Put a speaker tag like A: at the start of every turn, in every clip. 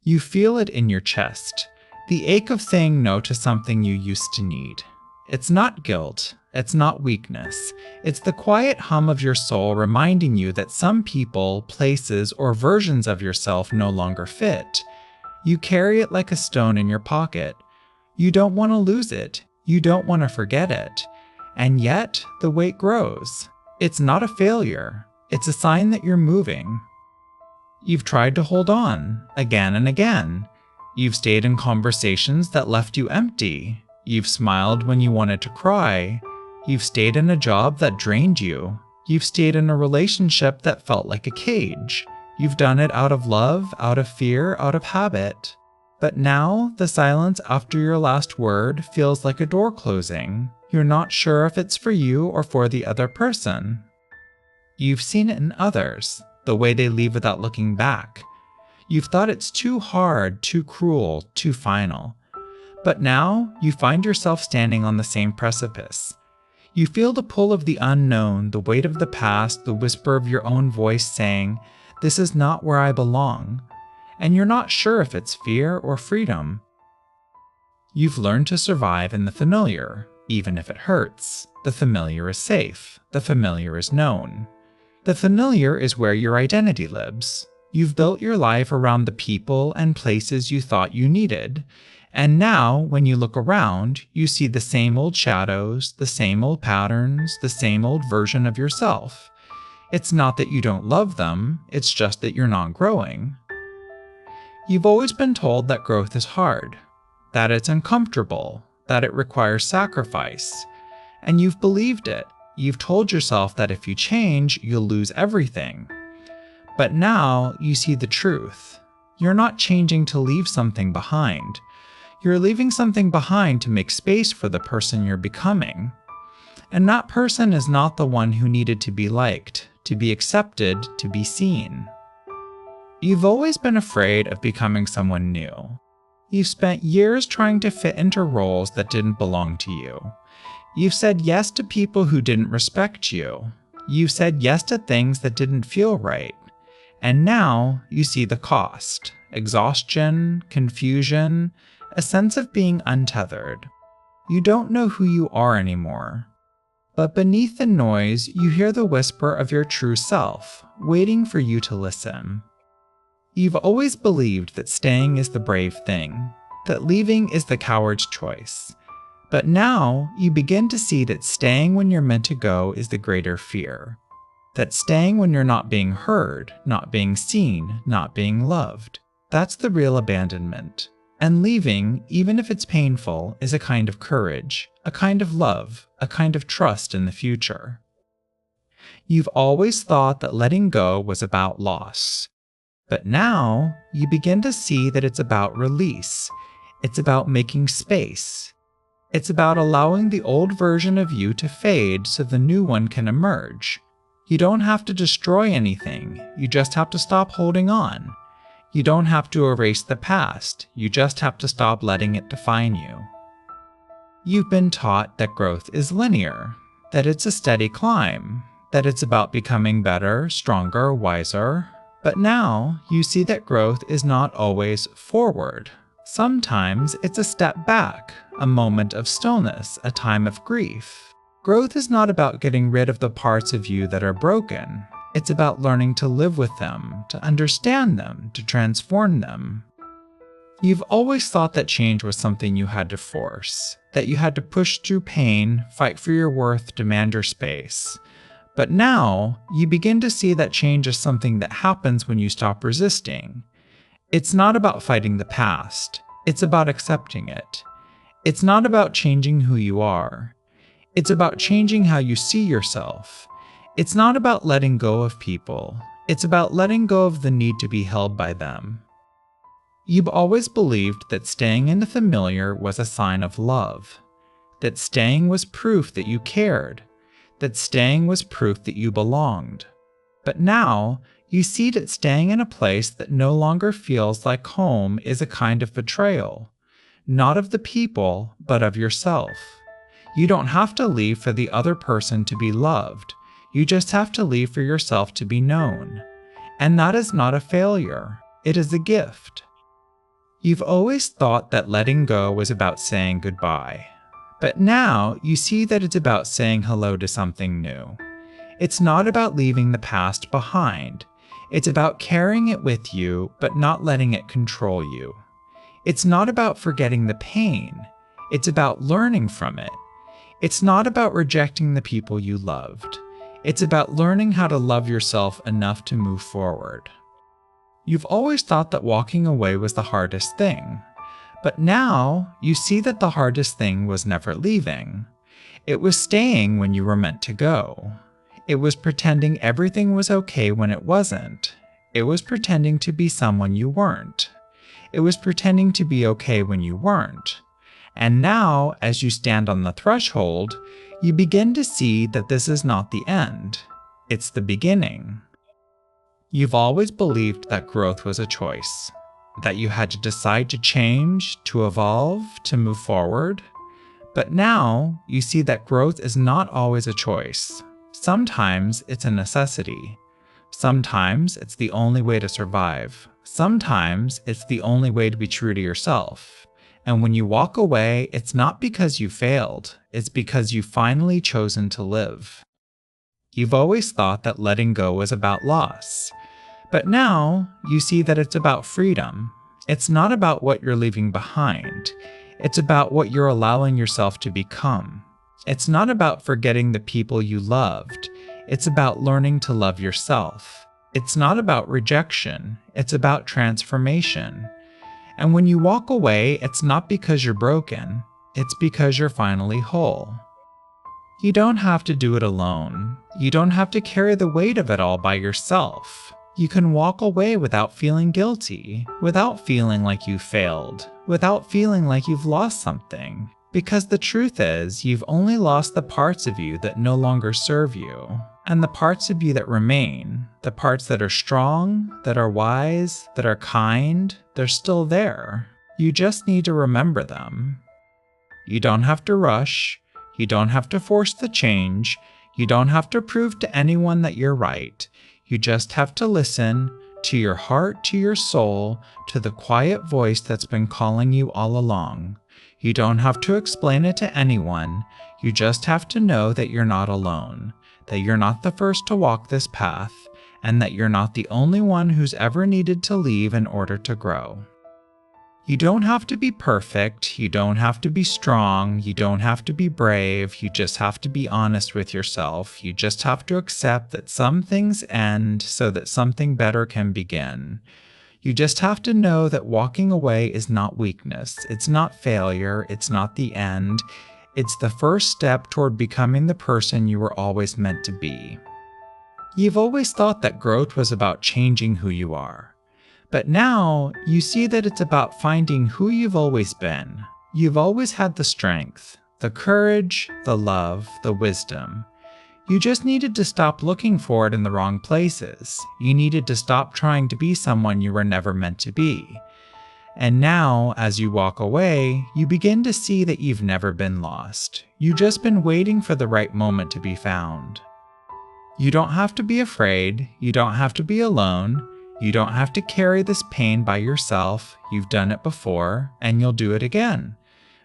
A: You feel it in your chest, the ache of saying no to something you used to need. It's not guilt, it's not weakness, it's the quiet hum of your soul reminding you that some people, places, or versions of yourself no longer fit. You carry it like a stone in your pocket. You don't want to lose it, you don't want to forget it. And yet, the weight grows. It's not a failure, it's a sign that you're moving. You've tried to hold on, again and again. You've stayed in conversations that left you empty. You've smiled when you wanted to cry. You've stayed in a job that drained you. You've stayed in a relationship that felt like a cage. You've done it out of love, out of fear, out of habit. But now, the silence after your last word feels like a door closing. You're not sure if it's for you or for the other person. You've seen it in others, the way they leave without looking back. You've thought it's too hard, too cruel, too final. But now, you find yourself standing on the same precipice. You feel the pull of the unknown, the weight of the past, the whisper of your own voice saying, "This is not where I belong." And you're not sure if it's fear or freedom. You've learned to survive in the familiar, even if it hurts. The familiar is safe. The familiar is known. The familiar is where your identity lives. You've built your life around the people and places you thought you needed. And now, when you look around, you see the same old shadows, the same old patterns, the same old version of yourself. It's not that you don't love them, it's just that you're not growing. You've always been told that growth is hard, that it's uncomfortable, that it requires sacrifice. And you've believed it. You've told yourself that if you change, you'll lose everything. But now you see the truth. You're not changing to leave something behind. You're leaving something behind to make space for the person you're becoming. And that person is not the one who needed to be liked, to be accepted, to be seen. You've always been afraid of becoming someone new. You've spent years trying to fit into roles that didn't belong to you. You've said yes to people who didn't respect you. You've said yes to things that didn't feel right. And now you see the cost: exhaustion, confusion, a sense of being untethered. You don't know who you are anymore. But beneath the noise, you hear the whisper of your true self, waiting for you to listen. You've always believed that staying is the brave thing, that leaving is the coward's choice. But now you begin to see that staying when you're meant to go is the greater fear. That staying when you're not being heard, not being seen, not being loved, that's the real abandonment. And leaving, even if it's painful, is a kind of courage, a kind of love, a kind of trust in the future. You've always thought that letting go was about loss. But now you begin to see that it's about release. It's about making space. It's about allowing the old version of you to fade so the new one can emerge. You don't have to destroy anything, you just have to stop holding on. You don't have to erase the past, you just have to stop letting it define you. You've been taught that growth is linear, that it's a steady climb, that it's about becoming better, stronger, wiser. But now you see that growth is not always forward. Sometimes it's a step back, a moment of stillness, a time of grief. Growth is not about getting rid of the parts of you that are broken. It's about learning to live with them, to understand them, to transform them. You've always thought that change was something you had to force, that you had to push through pain, fight for your worth, demand your space. But now, you begin to see that change is something that happens when you stop resisting. It's not about fighting the past, it's about accepting it. It's not about changing who you are. It's about changing how you see yourself. It's not about letting go of people. It's about letting go of the need to be held by them. You've always believed that staying in the familiar was a sign of love, that staying was proof that you cared, that staying was proof that you belonged. But now, you see that staying in a place that no longer feels like home is a kind of betrayal, not of the people, but of yourself. You don't have to leave for the other person to be loved. You just have to leave for yourself to be known. And that is not a failure. It is a gift. You've always thought that letting go was about saying goodbye. But now you see that it's about saying hello to something new. It's not about leaving the past behind. It's about carrying it with you, but not letting it control you. It's not about forgetting the pain. It's about learning from it. It's not about rejecting the people you loved. It's about learning how to love yourself enough to move forward. You've always thought that walking away was the hardest thing. But now you see that the hardest thing was never leaving. It was staying when you were meant to go. It was pretending everything was okay when it wasn't. It was pretending to be someone you weren't. It was pretending to be okay when you weren't. And now, as you stand on the threshold, you begin to see that this is not the end. It's the beginning. You've always believed that growth was a choice, that you had to decide to change, to evolve, to move forward. But now you see that growth is not always a choice. Sometimes it's a necessity. Sometimes it's the only way to survive. Sometimes it's the only way to be true to yourself. And when you walk away, it's not because you failed. It's because you've finally chosen to live. You've always thought that letting go was about loss. But now you see that it's about freedom. It's not about what you're leaving behind. It's about what you're allowing yourself to become. It's not about forgetting the people you loved. It's about learning to love yourself. It's not about rejection. It's about transformation. And when you walk away, it's not because you're broken. It's because you're finally whole. You don't have to do it alone. You don't have to carry the weight of it all by yourself. You can walk away without feeling guilty, without feeling like you failed, without feeling like you've lost something. Because the truth is, you've only lost the parts of you that no longer serve you. And the parts of you that remain, the parts that are strong, that are wise, that are kind, they're still there. You just need to remember them. You don't have to rush. You don't have to force the change. You don't have to prove to anyone that you're right. You just have to listen to your heart, to your soul, to the quiet voice that's been calling you all along. You don't have to explain it to anyone. You just have to know that you're not alone, that you're not the first to walk this path, and that you're not the only one who's ever needed to leave in order to grow. You don't have to be perfect, you don't have to be strong, you don't have to be brave, you just have to be honest with yourself. You just have to accept that some things end so that something better can begin. You just have to know that walking away is not weakness, it's not failure, it's not the end. It's the first step toward becoming the person you were always meant to be. You've always thought that growth was about changing who you are. But now you see that it's about finding who you've always been. You've always had the strength, the courage, the love, the wisdom. You just needed to stop looking for it in the wrong places. You needed to stop trying to be someone you were never meant to be. And now, as you walk away, you begin to see that you've never been lost. You've just been waiting for the right moment to be found. You don't have to be afraid. You don't have to be alone. You don't have to carry this pain by yourself. You've done it before, and you'll do it again.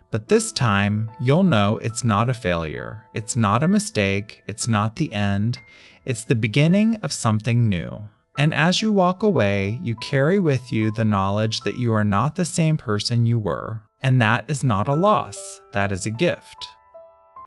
A: But this time, you'll know it's not a failure. It's not a mistake. It's not the end. It's the beginning of something new. And as you walk away, you carry with you the knowledge that you are not the same person you were. And that is not a loss. That is a gift.